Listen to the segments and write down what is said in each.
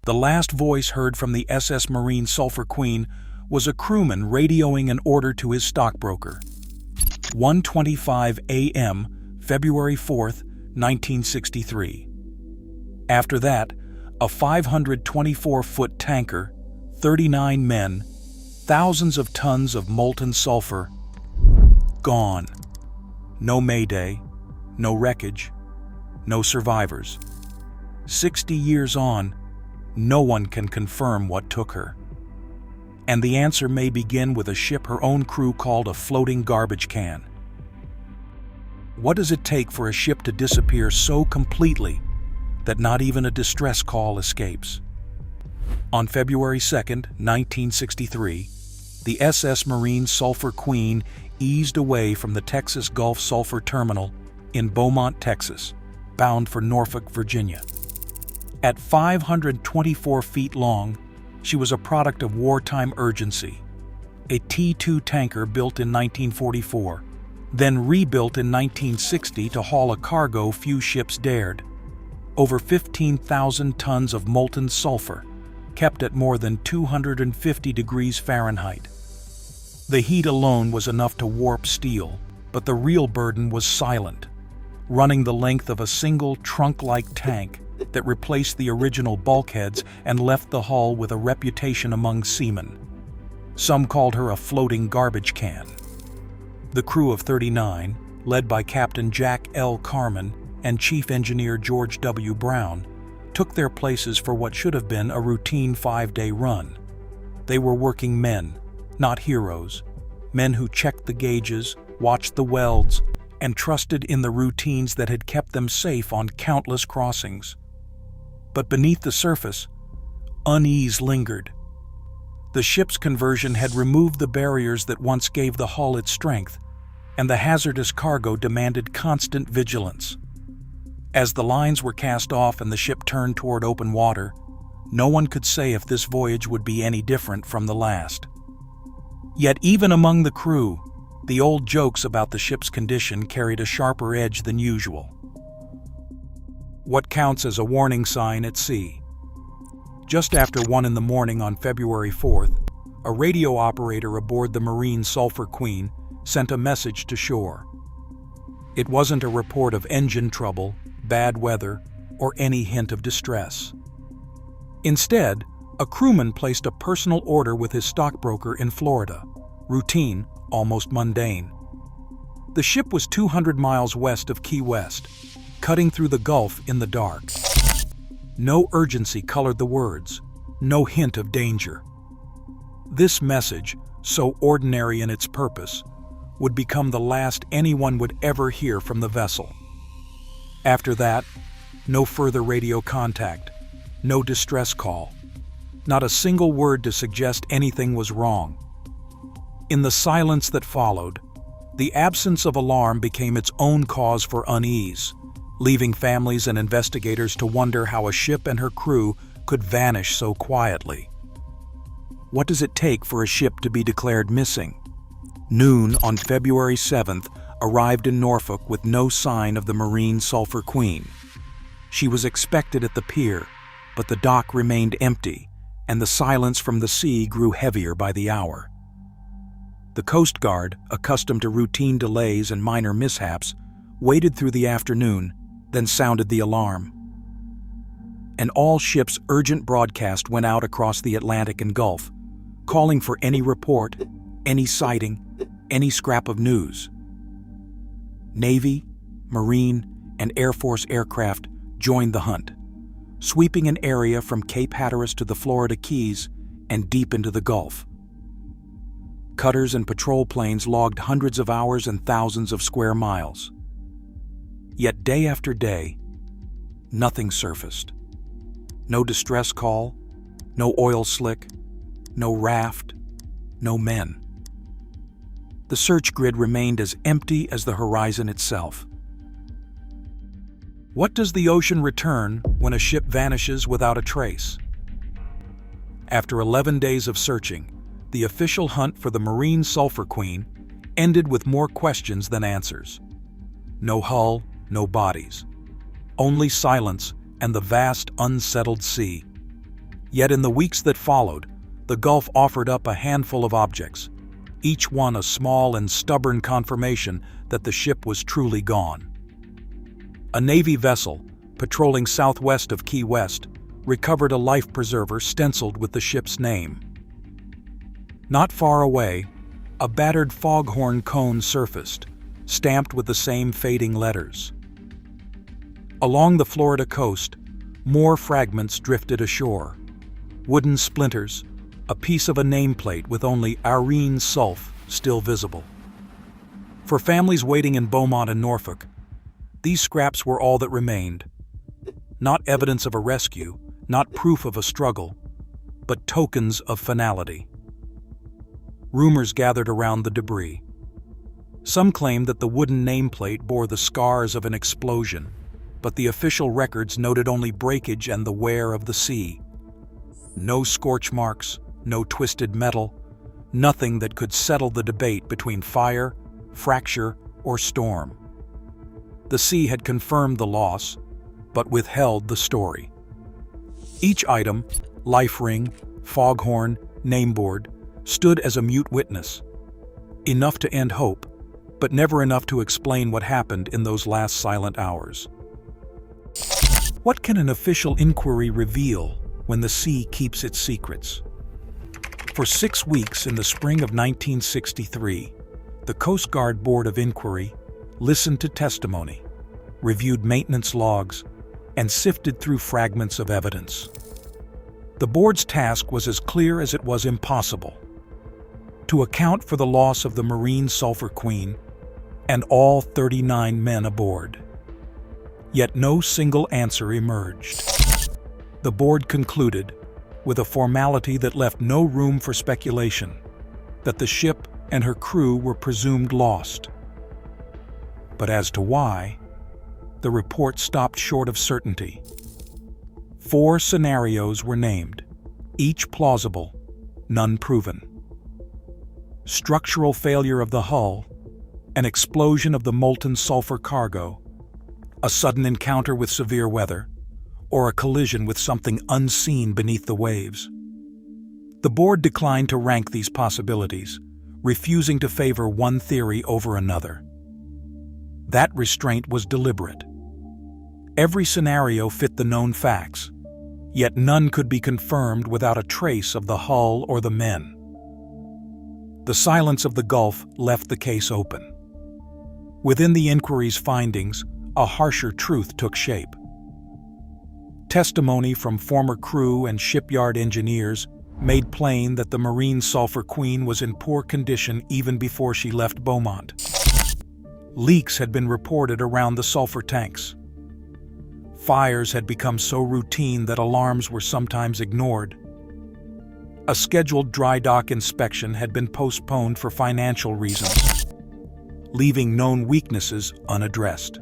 The last voice heard from the SS Marine Sulphur Queen was a crewman radioing an order to his stockbroker. 1:25 a.m., February 4th, 1963. After that, a 524-foot tanker, 39 men, thousands of tons of molten sulfur, gone. No mayday, no wreckage, no survivors. 60 years on, no one can confirm what took her. And the answer may begin with a ship her own crew called a floating garbage can. What does it take for a ship to disappear so completely that not even a distress call escapes? On February 2, 1963, the SS Marine Sulphur Queen eased away from the Texas Gulf Sulphur Terminal in Beaumont, Texas, bound for Norfolk, Virginia. At 524 feet long, she was a product of wartime urgency. A T-2 tanker built in 1944, then rebuilt in 1960 to haul a cargo few ships dared. Over 15,000 tons of molten sulfur, kept at more than 250 degrees Fahrenheit. The heat alone was enough to warp steel, but the real burden was silent, running the length of a single trunk-like tank that replaced the original bulkheads and left the hull with a reputation among seamen. Some called her a floating garbage can. The crew of 39, led by Captain Jack L. Carman and Chief Engineer George W. Brown, took their places for what should have been a routine 5-day run. They were working men, not heroes, men who checked the gauges, watched the welds, and trusted in the routines that had kept them safe on countless crossings. But beneath the surface, unease lingered. The ship's conversion had removed the barriers that once gave the hull its strength, and the hazardous cargo demanded constant vigilance. As the lines were cast off and the ship turned toward open water, no one could say if this voyage would be any different from the last. Yet even among the crew, the old jokes about the ship's condition carried a sharper edge than usual. What counts as a warning sign at sea? Just after 1 in the morning on February 4th, a radio operator aboard the Marine Sulphur Queen sent a message to shore. It wasn't a report of engine trouble, bad weather, or any hint of distress. Instead, a crewman placed a personal order with his stockbroker in Florida, routine, almost mundane. The ship was 200 miles west of Key West, cutting through the Gulf in the dark. No urgency colored the words, no hint of danger. This message, so ordinary in its purpose, would become the last anyone would ever hear from the vessel. After that, no further radio contact, no distress call, not a single word to suggest anything was wrong. In the silence that followed, the absence of alarm became its own cause for unease, leaving families and investigators to wonder how a ship and her crew could vanish so quietly. What does it take for a ship to be declared missing? Noon on February 7th arrived in Norfolk with no sign of the Marine Sulphur Queen. She was expected at the pier, but the dock remained empty, and the silence from the sea grew heavier by the hour. The Coast Guard, accustomed to routine delays and minor mishaps, waited through the afternoon, then sounded the alarm. An all-ships urgent broadcast went out across the Atlantic and Gulf, calling for any report, any sighting, any scrap of news. Navy, Marine, and Air Force aircraft joined the hunt, sweeping an area from Cape Hatteras to the Florida Keys and deep into the Gulf. Cutters and patrol planes logged hundreds of hours and thousands of square miles. Yet day after day, nothing surfaced. No distress call, no oil slick, no raft, no men. The search grid remained as empty as the horizon itself. What does the ocean return when a ship vanishes without a trace? After 11 days of searching, the official hunt for the Marine Sulphur Queen ended with more questions than answers. No hull, no bodies. Only silence and the vast, unsettled sea. Yet in the weeks that followed, the Gulf offered up a handful of objects, each one a small and stubborn confirmation that the ship was truly gone. A Navy vessel, patrolling southwest of Key West, recovered a life preserver stenciled with the ship's name. Not far away, a battered foghorn cone surfaced, stamped with the same fading letters. Along the Florida coast, more fragments drifted ashore. Wooden splinters, a piece of a nameplate with only Irene Sulph still visible. For families waiting in Beaumont and Norfolk, these scraps were all that remained. Not evidence of a rescue, not proof of a struggle, but tokens of finality. Rumors gathered around the debris. Some claimed that the wooden nameplate bore the scars of an explosion, but the official records noted only breakage and the wear of the sea. No scorch marks, no twisted metal, nothing that could settle the debate between fire, fracture, or storm. The sea had confirmed the loss, but withheld the story. Each item, life ring, foghorn, nameboard, stood as a mute witness. Enough to end hope, but never enough to explain what happened in those last silent hours. What can an official inquiry reveal when the sea keeps its secrets? For 6 weeks in the spring of 1963, the Coast Guard Board of Inquiry listened to testimony, reviewed maintenance logs, and sifted through fragments of evidence. The board's task was as clear as it was impossible: to account for the loss of the Marine Sulphur Queen and all 39 men aboard. Yet no single answer emerged. The board concluded, with a formality that left no room for speculation, that the ship and her crew were presumed lost. But as to why, the report stopped short of certainty. 4 scenarios were named, each plausible, none proven. Structural failure of the hull, an explosion of the molten sulfur cargo, a sudden encounter with severe weather, or a collision with something unseen beneath the waves. The board declined to rank these possibilities, refusing to favor one theory over another. That restraint was deliberate. Every scenario fit the known facts, yet none could be confirmed without a trace of the hull or the men. The silence of the Gulf left the case open. Within the inquiry's findings, a harsher truth took shape. Testimony from former crew and shipyard engineers made plain that the Marine Sulphur Queen was in poor condition even before she left Beaumont. Leaks had been reported around the sulfur tanks. Fires had become so routine that alarms were sometimes ignored. A scheduled dry dock inspection had been postponed for financial reasons, leaving known weaknesses unaddressed.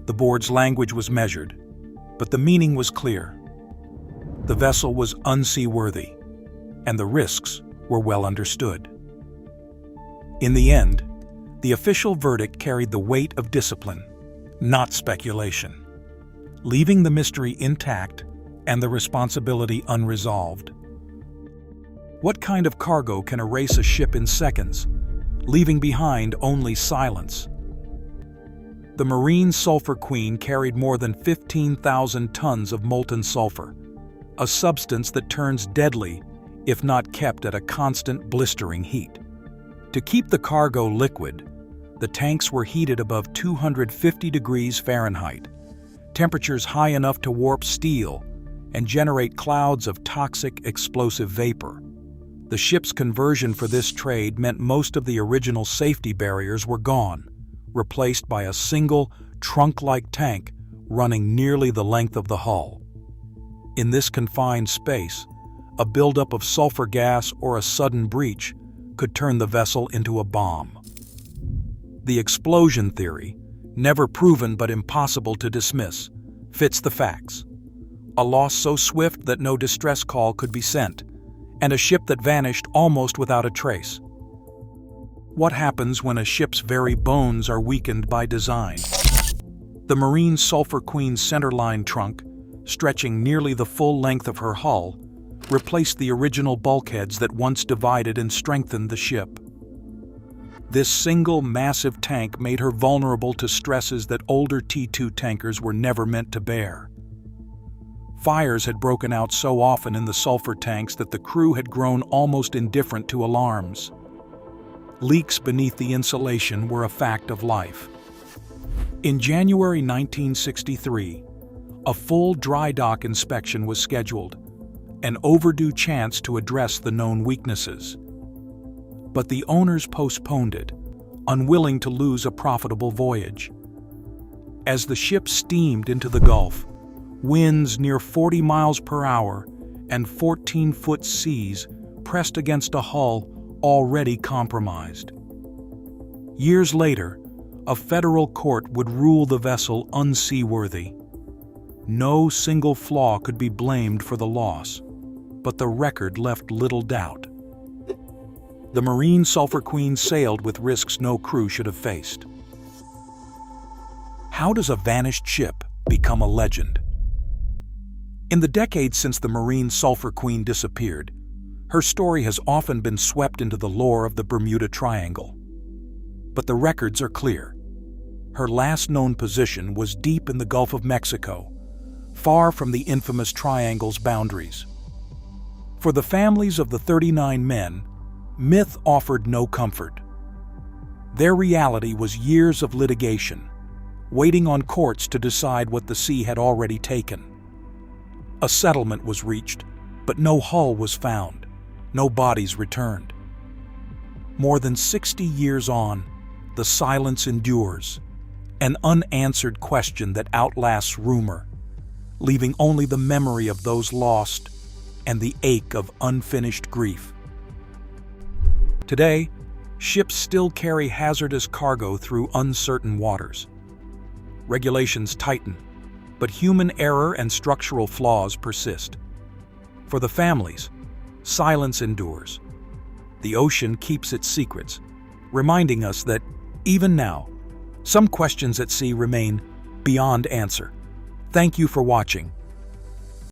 The board's language was measured, but the meaning was clear. The vessel was unseaworthy, and the risks were well understood. In the end, the official verdict carried the weight of discipline, not speculation, leaving the mystery intact and the responsibility unresolved. What kind of cargo can erase a ship in seconds, leaving behind only silence? The Marine Sulphur Queen carried more than 15,000 tons of molten sulfur, a substance that turns deadly if not kept at a constant blistering heat. To keep the cargo liquid, the tanks were heated above 250 degrees Fahrenheit, temperatures high enough to warp steel and generate clouds of toxic explosive vapor. The ship's conversion for this trade meant most of the original safety barriers were gone, replaced by a single, trunk-like tank running nearly the length of the hull. In this confined space, a buildup of sulfur gas or a sudden breach could turn the vessel into a bomb. The explosion theory, never proven but impossible to dismiss, fits the facts. A loss so swift that no distress call could be sent, and a ship that vanished almost without a trace. What happens when a ship's very bones are weakened by design? The Marine Sulphur Queen's centerline trunk, stretching nearly the full length of her hull, replaced the original bulkheads that once divided and strengthened the ship. This single massive tank made her vulnerable to stresses that older T2 tankers were never meant to bear. Fires had broken out so often in the sulfur tanks that the crew had grown almost indifferent to alarms. Leaks beneath the insulation were a fact of life. In January 1963, a full dry dock inspection was scheduled, an overdue chance to address the known weaknesses. But the owners postponed it, unwilling to lose a profitable voyage. As the ship steamed into the Gulf, winds near 40 miles per hour and 14-foot seas pressed against a hull already compromised. Years later, a federal court would rule the vessel unseaworthy. No single flaw could be blamed for the loss, but the record left little doubt. The Marine Sulphur Queen sailed with risks no crew should have faced. How does a vanished ship become a legend? In the decades since the Marine Sulphur Queen disappeared, her story has often been swept into the lore of the Bermuda Triangle. But the records are clear. Her last known position was deep in the Gulf of Mexico, far from the infamous triangle's boundaries. For the families of the 39 men, myth offered no comfort. Their reality was years of litigation, waiting on courts to decide what the sea had already taken. A settlement was reached, but no hull was found, no bodies returned. More than 60 years on, the silence endures, an unanswered question that outlasts rumor, leaving only the memory of those lost and the ache of unfinished grief. Today, ships still carry hazardous cargo through uncertain waters. Regulations tighten, but human error and structural flaws persist. For the families, silence endures. The ocean keeps its secrets, reminding us that, even now, some questions at sea remain beyond answer. Thank you for watching.